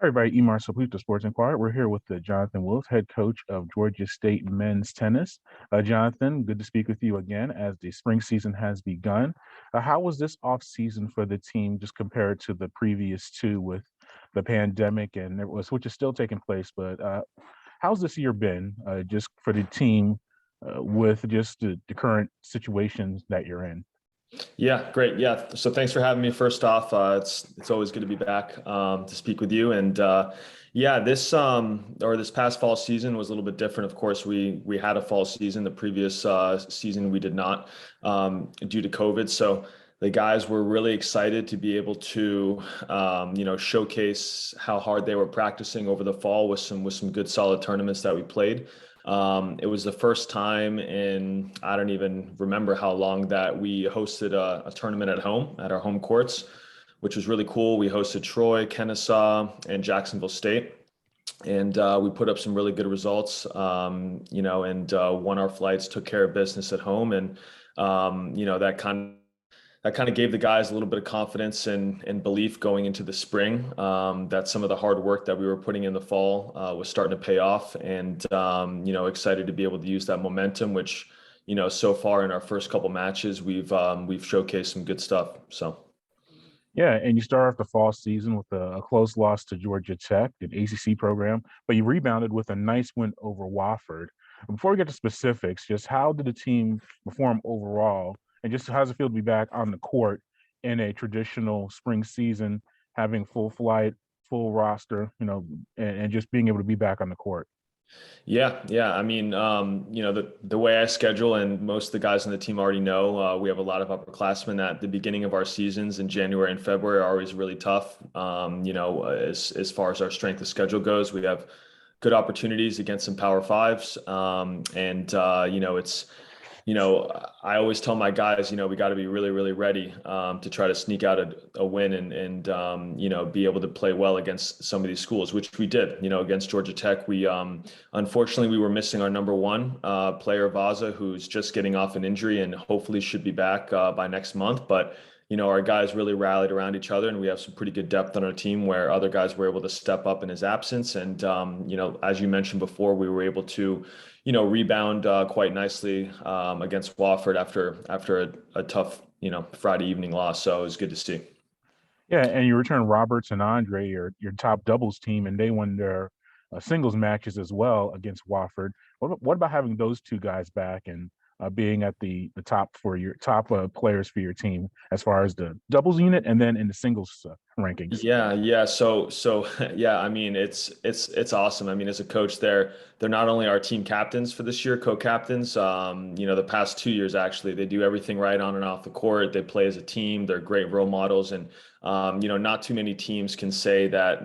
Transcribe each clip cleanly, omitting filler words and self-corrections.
Everybody, Emar Salute, the Sports Inquirer. We're here with Jonathan Wolff, head coach of Georgia State men's tennis. Jonathan, good to speak with you again as the spring season has begun. How was this off season for the team just compared to the previous two with the pandemic and which is still taking place? But how's this year been just for the team with just the current situations that you're in? Yeah, great. Yeah. So thanks for having me. First off, it's always good to be back to speak with you. And yeah, this past fall season was a little bit different. Of course, we had a fall season. The previous season we did not due to COVID. So the guys were really excited to be able to showcase how hard they were practicing over the fall with some good solid tournaments that we played. It was the first time in, I don't even remember how long, that we hosted a tournament at home at our home courts, which was really cool. We hosted Troy, Kennesaw, and Jacksonville State. And we put up some really good results, and won our flights, took care of business at home. And, that kind of gave the guys a little bit of confidence and belief going into the spring, that some of the hard work that we were putting in the fall was starting to pay off, and excited to be able to use that momentum, which so far in our first couple matches we've showcased some good stuff. So Yeah, and you start off the fall season with a close loss to Georgia Tech, an ACC program, but you rebounded with a nice win over Wofford. Before we get to specifics, just how did the team perform overall, and just how does it feel to be back on the court in a traditional spring season, having full flight, full roster, and just being able to be back on the court? yeah. I mean, the way I schedule, and most of the guys on the team already know, we have a lot of upperclassmen at the beginning of our seasons in January and February are always really tough. As far as our strength of schedule goes, we have good opportunities against some Power Fives, and it's I always tell my guys, we got to be really, really ready to try to sneak out a win and be able to play well against some of these schools, which we did. Against Georgia Tech, we unfortunately we were missing our number one player, Vaza, who's just getting off an injury and hopefully should be back by next month. But our guys really rallied around each other, and we have some pretty good depth on our team where other guys were able to step up in his absence. And, as you mentioned before, we were able to, rebound quite nicely against Wofford after a tough, Friday evening loss. So it was good to see. Yeah, and you return Roberts and Andre, your top doubles team, and they won their singles matches as well against Wofford. What about having those two guys back and being at the top for your top players for your team as far as the doubles unit and then in the singles rankings? Yeah. So yeah, I mean, it's awesome. I mean, as a coach, they're not only our team captains for this year, co-captains. The past 2 years actually, they do everything right on and off the court. They play as a team. They're great role models, and not too many teams can say that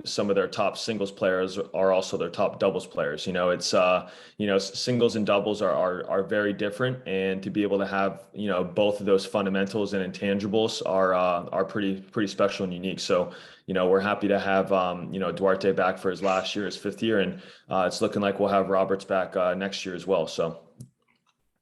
some of their top singles players are also their top doubles players. It's singles and doubles are very different, and to be able to have both of those fundamentals and intangibles are pretty special and unique. So we're happy to have Duarte back for his last year, his fifth year, and it's looking like we'll have Roberts back next year as well. So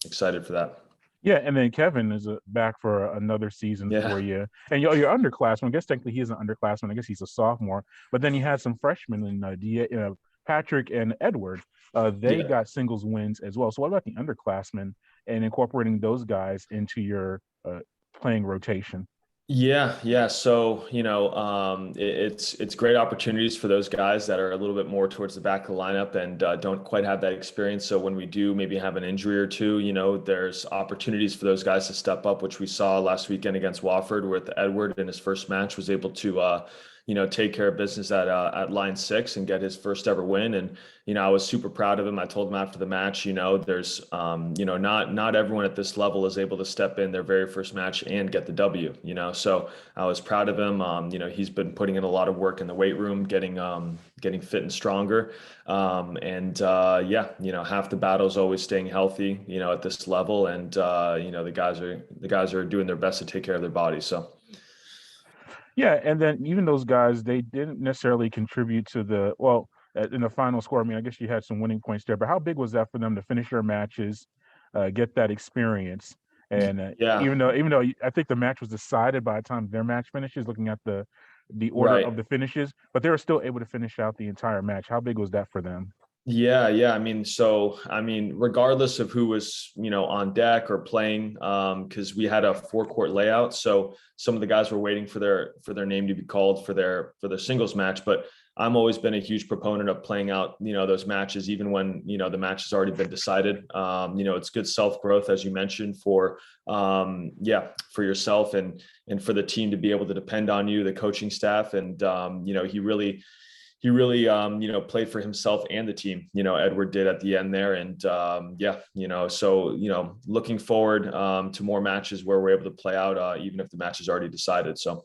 excited for that. Yeah, and then Kevin is back for another season Yeah. for you. And your underclassman, I guess technically he is an underclassman. I guess he's a sophomore. But then you had some freshmen in Patrick and Edward. They Yeah. got singles wins as well. So what about the underclassmen and incorporating those guys into your playing rotation? Yeah. So, it's great opportunities for those guys that are a little bit more towards the back of the lineup and don't quite have that experience. So when we do maybe have an injury or two, there's opportunities for those guys to step up, which we saw last weekend against Wofford, with Edward in his first match was able to, take care of business at line six and get his first ever win. And, I was super proud of him. I told him after the match, there's, not everyone at this level is able to step in their very first match and get the W, so I was proud of him. He's been putting in a lot of work in the weight room, getting fit and stronger. Half the battle is always staying healthy, at this level. And, the guys are doing their best to take care of their bodies. So. Yeah, and then even those guys, they didn't necessarily contribute to in the final score. I mean, I guess you had some winning points there, but how big was that for them to finish their matches, get that experience? And Yeah. even though I think the match was decided by the time their match finishes, looking at the the order Right. of the finishes, but they were still able to finish out the entire match. How big was that for them? Yeah, yeah. I mean, regardless of who was, on deck or playing, because we had a four-court layout, so some of the guys were waiting for their name to be called for their singles match. But I'm always been a huge proponent of playing out, those matches, even when the match has already been decided. It's good self-growth, as you mentioned, yeah, for yourself and for the team to be able to depend on you, the coaching staff, and he really played for himself and the team. Edward did at the end there. And yeah, so looking forward to more matches where we're able to play out even if the match is already decided. So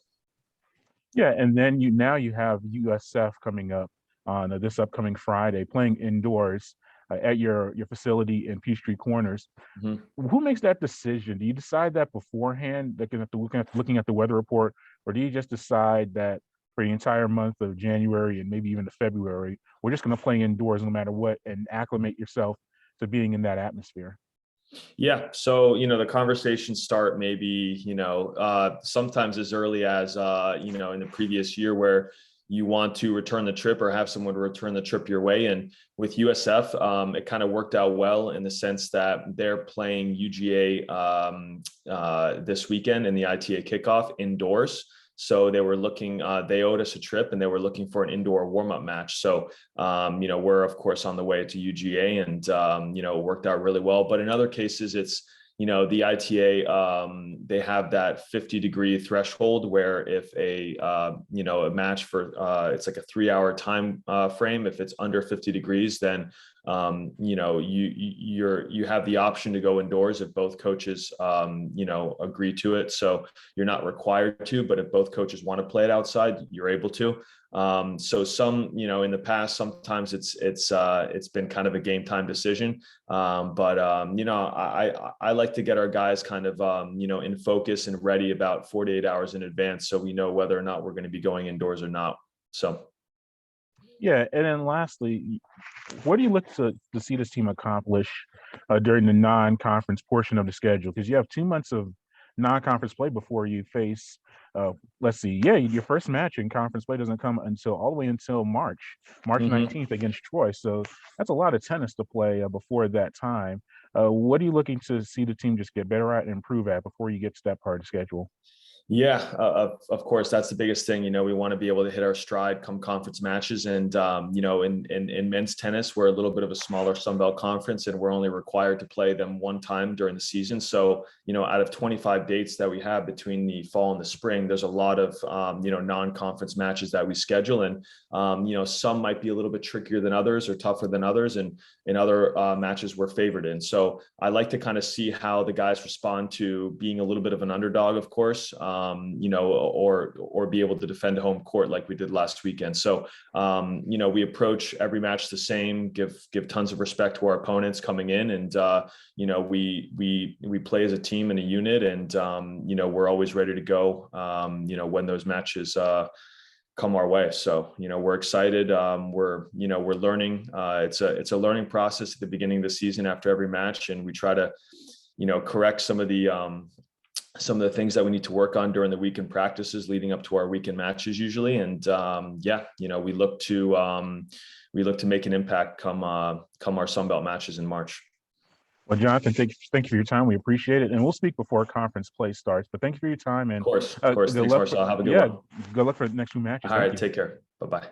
Yeah, and then you have USF coming up on this upcoming Friday, playing indoors at your facility in Peachtree Corners. mhm. Who makes that decision? Do you decide that beforehand, looking at the weather report, or do you just decide that for the entire month of January and maybe even to February, we're just going to play indoors no matter what and acclimate yourself to being in that atmosphere? Yeah. So, the conversations start maybe, sometimes as early as, in the previous year where you want to return the trip or have someone to return the trip your way. And with USF, it kind of worked out well in the sense that they're playing UGA this weekend in the ITA kickoff indoors. So they were looking, they owed us a trip and they were looking for an indoor warm-up match. So, we're of course on the way to UGA and, it worked out really well. But in other cases, it's, the ITA, they have that 50-degree threshold where if a match for, it's like a 3-hour time frame, if it's under 50 degrees, then, you have the option to go indoors if both coaches, agree to it. So you're not required to, but if both coaches want to play it outside, you're able to. So in the past, sometimes it's been kind of a game time decision. But I like to get our guys kind of, in focus and ready about 48 hours in advance. So we know whether or not we're going to be going indoors or not. So. Yeah, and then lastly, what do you look to see this team accomplish during the non-conference portion of the schedule? Because you have 2 months of non-conference play before you face. Let's see, yeah, your first match in conference play doesn't come until all the way until March Mhm. 19th against Troy. So that's a lot of tennis to play before that time. What are you looking to see the team just get better at and improve at before you get to that part of the schedule? Yeah, of course, that's the biggest thing. We want to be able to hit our stride come conference matches. And, in men's tennis, we're a little bit of a smaller Sun Belt conference and we're only required to play them one time during the season. So, out of 25 dates that we have between the fall and the spring, there's a lot of, non-conference matches that we schedule. And, some might be a little bit trickier than others or tougher than others. And in other matches, we're favored in. So I like to kind of see how the guys respond to being a little bit of an underdog, of course. Or be able to defend home court like we did last weekend. So, we approach every match the same, give tons of respect to our opponents coming in, and we play as a team and a unit, and we're always ready to go. When those matches come our way. So, we're excited. We're learning. It's a learning process at the beginning of the season after every match, and we try to correct some of the things that we need to work on during the weekend practices leading up to our weekend matches usually. And we look to make an impact come our Sunbelt matches in March. Well, Jonathan, thank you for your time. We appreciate it, and we'll speak before conference play starts. But thank you for your time, and Of course. good Thanks, luck for Marcel. Have a good yeah, one. good luck for the next few matches. All Thank right. you. Take care. Bye-bye.